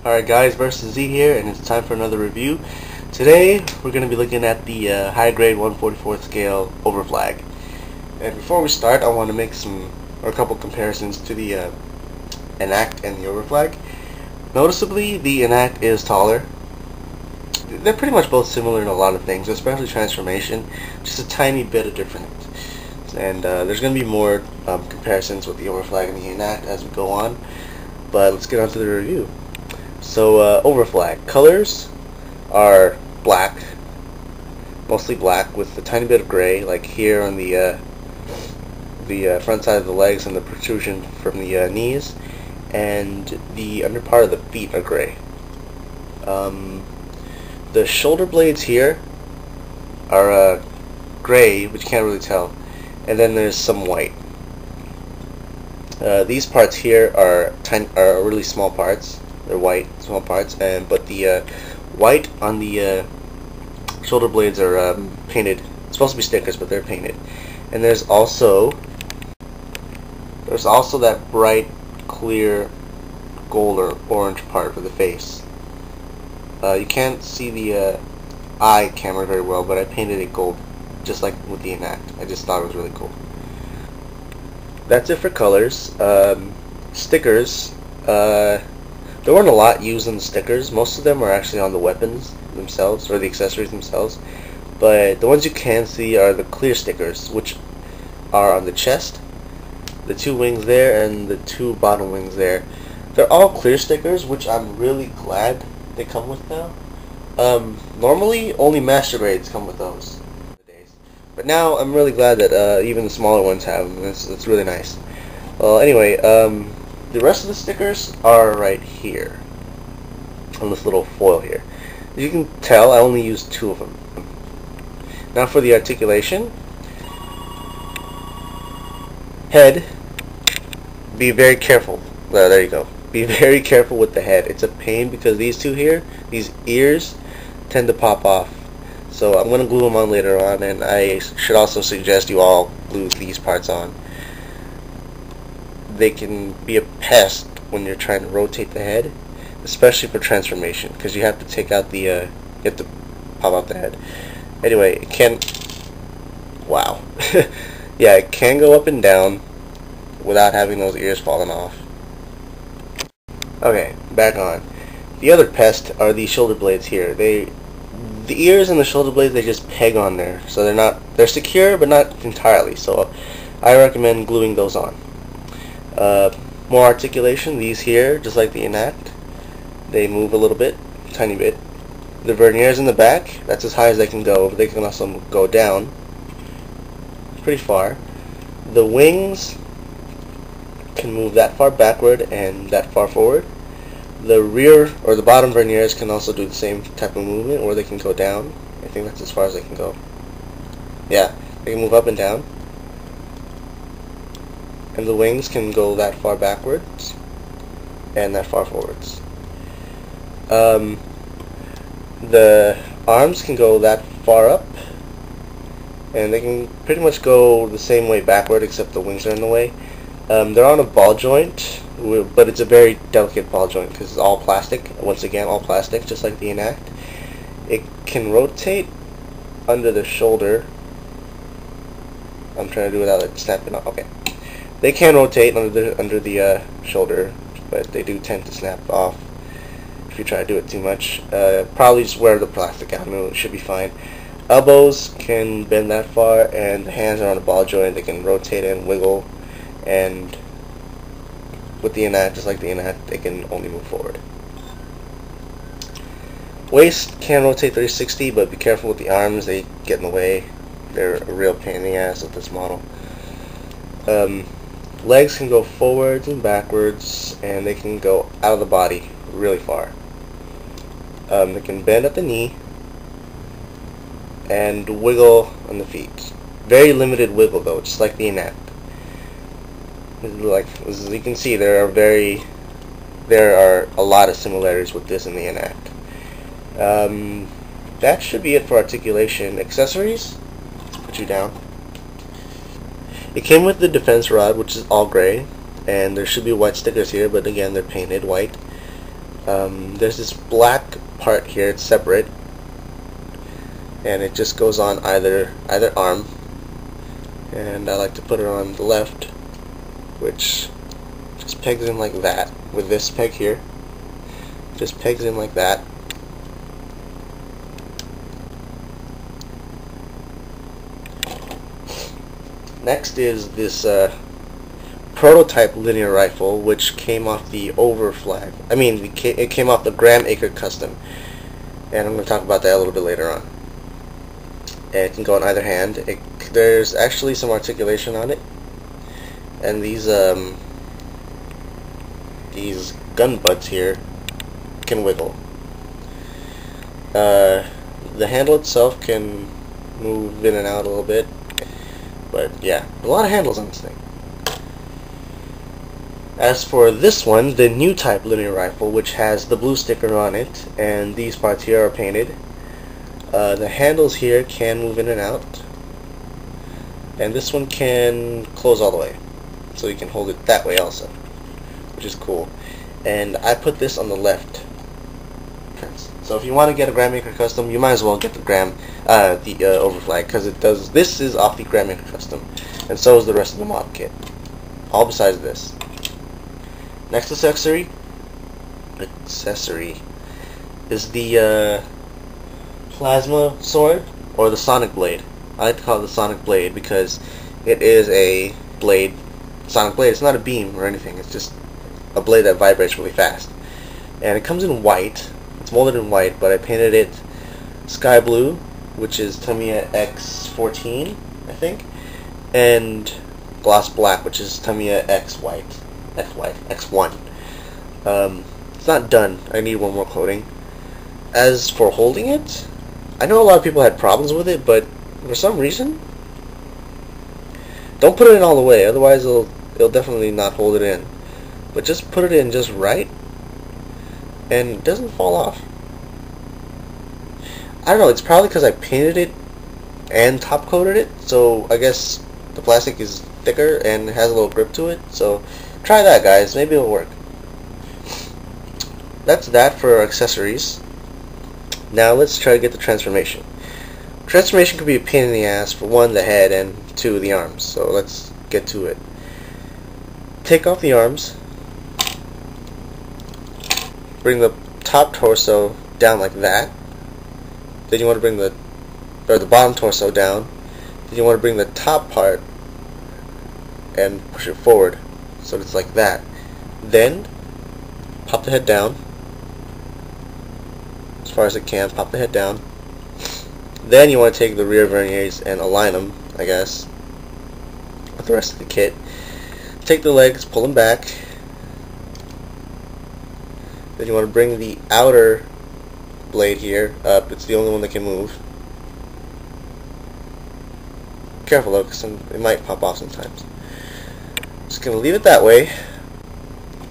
Alright guys, versus Z here, and it's time for another review. Today we're going to be looking at the high grade 1/44 scale overflag. And before we start, I want to make a couple comparisons to the enact and the overflag. Noticeably, the enact is taller. They're pretty much both similar in a lot of things, especially transformation, just a tiny bit of different. And there's going to be more comparisons with the overflag and the enact as we go on. But let's get on to the review. So overflag colors are black, mostly black, with a tiny bit of gray, like here on the front side of the legs and the protrusion from the knees, and the under part of the feet are gray. The shoulder blades here are gray, but you can't really tell, and then there's some white. These parts here are really small parts. They're white, small parts, but the white on the shoulder blades are painted. It's supposed to be stickers, but they're painted. And there's also that bright, clear gold or orange part for the face. You can't see the eye camera very well, but I painted it gold, just like with the enact. I just thought it was really cool. That's it for colors. Stickers. There weren't a lot used on the stickers. Most of them are actually on the weapons themselves, or the accessories themselves. But the ones you can see are the clear stickers, which are on the chest, the two wings there, and the two bottom wings there. They're all clear stickers, which I'm really glad they come with now. Normally, only master grades come with those. But now I'm really glad that even the smaller ones have them. It's really nice. Well, anyway, the rest of the stickers are right here on this little foil here. As you can tell, I only used 2 of them. Now for the articulation. Head. Be very careful. Well, there you go. Be very careful with the head. It's a pain because these two here, these ears, tend to pop off. So I'm going to glue them on later on, and I should also suggest you all glue these parts on. They can be a pest when you're trying to rotate the head, especially for transformation, because you have to take out the, you have to pop out the head. Anyway, it can, wow. Yeah, it can go up and down without having those ears falling off. Okay, back on. The other pest are the shoulder blades here. The ears and the shoulder blades, they just peg on there, so they're secure, but not entirely. So I recommend gluing those on. More articulation. These here, just like the enact, they move a little bit, tiny bit. The verniers in the back, that's as high as they can go, but they can also go down pretty far. The wings can move that far backward and that far forward. The rear or the bottom verniers can also do the same type of movement, or they can go down. I think that's as far as they can go. Yeah, they can move up and down. And the wings can go that far backwards and that far forwards. The arms can go that far up, and they can pretty much go the same way backward, except the wings are in the way. They're on a ball joint, but it's a very delicate ball joint because it's all plastic. Once again, all plastic, just like the enact. It can rotate under the shoulder. I'm trying to do it without it snapping off. Okay. They can rotate under the shoulder, but they do tend to snap off if you try to do it too much. Probably just wear the plastic out, and it should be fine. Elbows can bend that far, and the hands are on a ball joint. They can rotate and wiggle, and with the enact, just like the enact, they can only move forward. Waist can rotate 360, but be careful with the arms. They get in the way. They're a real pain in the ass with this model. Legs can go forwards and backwards, and they can go out of the body really far. They can bend at the knee and wiggle on the feet. Very limited wiggle though, just like the enact. Like as you can see, there are a lot of similarities with this and the enact. That should be it for articulation. Accessories, put you down. It came with the defense rod, which is all gray, and there should be white stickers here, but again, they're painted white. There's this black part here, it's separate, and it just goes on either arm, and I like to put it on the left, which just pegs in like that, with this peg here, just pegs in like that. Next is this prototype linear rifle, which came off the Overflag. I mean, it came off the Graham Acre Custom, and I'm going to talk about that a little bit later on. And it can go on either hand. There's actually some articulation on it, and these gun butts here can wiggle. The handle itself can move in and out a little bit, but yeah, a lot of handles on this thing. As for this one, the new type linear rifle, which has the blue sticker on it, and these parts here are painted, the handles here can move in and out, and this one can close all the way, so you can hold it that way also, which is cool. And I put this on the left. So if you want to get a Graham Acre Custom, you might as well get the Overflag, because it does. This is off the Graham Acre Custom, and so is the rest of the model kit, all besides this. Next accessory is the plasma sword, or the sonic blade. I like to call it the sonic blade because it is a blade, sonic blade. It's not a beam or anything. It's just a blade that vibrates really fast, and it comes in white. It's molded in white, but I painted it sky blue, which is Tamiya X14, I think, and gloss black, which is Tamiya X1. It's not done. I need one more coating. As for holding it, I know a lot of people had problems with it, but for some reason, don't put it in all the way, otherwise it'll definitely not hold it in. But just put it in just right, and it doesn't fall off. I don't know, it's probably because I painted it and top coated it, so I guess the plastic is thicker and has a little grip to it. So try that, guys, maybe it'll work. That's that for accessories. Now let's try to get the transformation. Transformation could be a pain in the ass for one, the head, and two, the arms. So let's get to it. Take off the arms. Bring the top torso down like that. Then you want to bring the bottom torso down. Then you want to bring the top part and push it forward so it's like that. Then pop the head down as far as it can. Pop the head down. Then you want to take the rear verniers and align them, I guess, with the rest of the kit. Take the legs, pull them back. Then you want to bring the outer blade here up. It's the only one that can move. Careful though, because it might pop off sometimes. Just going to leave it that way.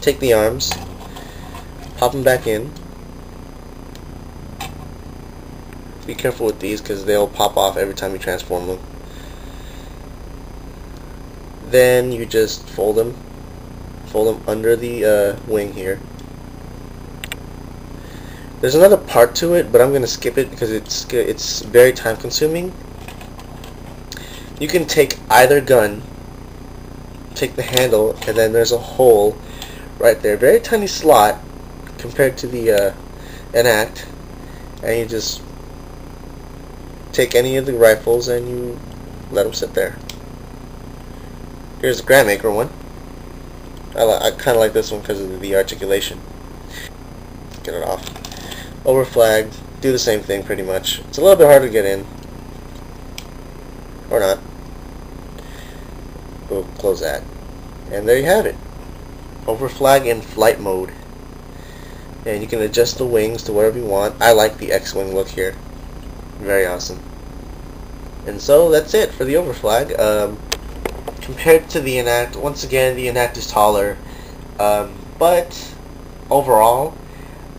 Take the arms, pop them back in. Be careful with these because they'll pop off every time you transform them. Then you just fold them under the wing here. There's another part to it, but I'm going to skip it because it's very time consuming. You can take either gun, take the handle, and then there's a hole right there, very tiny slot compared to the enact, and you just take any of the rifles and you let them sit there. Here's the Graham Acre one. I kind of like this one because of the articulation. Get it off. Overflagged, do the same thing pretty much. It's a little bit harder to get in. Or not. We'll close that. And there you have it. Overflag in flight mode. And you can adjust the wings to whatever you want. I like the X-wing look here. Very awesome. And so that's it for the Overflag. Compared to the enact, once again the enact is taller. But overall,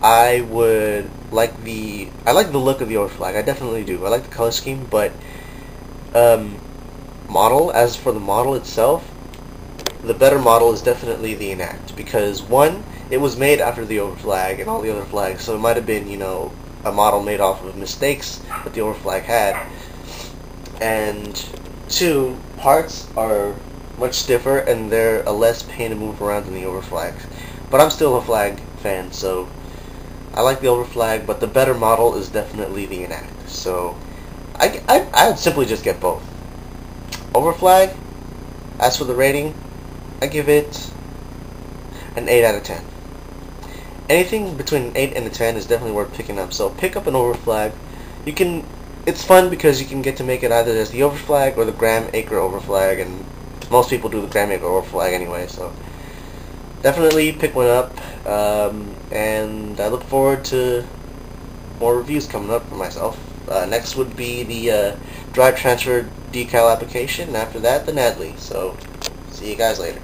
I like the look of the Overflag. I definitely do. I like the color scheme, but as for the model itself, the better model is definitely the enact, because one, it was made after the overflag and all the other flags, so it might have been, you know, a model made off of mistakes that the overflag had. And two, parts are much stiffer and they're a less pain to move around than the overflags. But I'm still a flag fan, so I like the overflag, but the better model is definitely the enact. So I'd simply just get both. Overflag, as for the rating, I give it an 8 out of 10. Anything between an 8 and a 10 is definitely worth picking up. So pick up an overflag. It's fun because you can get to make it either as the overflag or the gram acre overflag, and most people do the gram acre overflag anyway. So definitely pick one up, and I look forward to more reviews coming up for myself. Next would be the drive transfer decal application, and after that the Nadley. So see you guys later.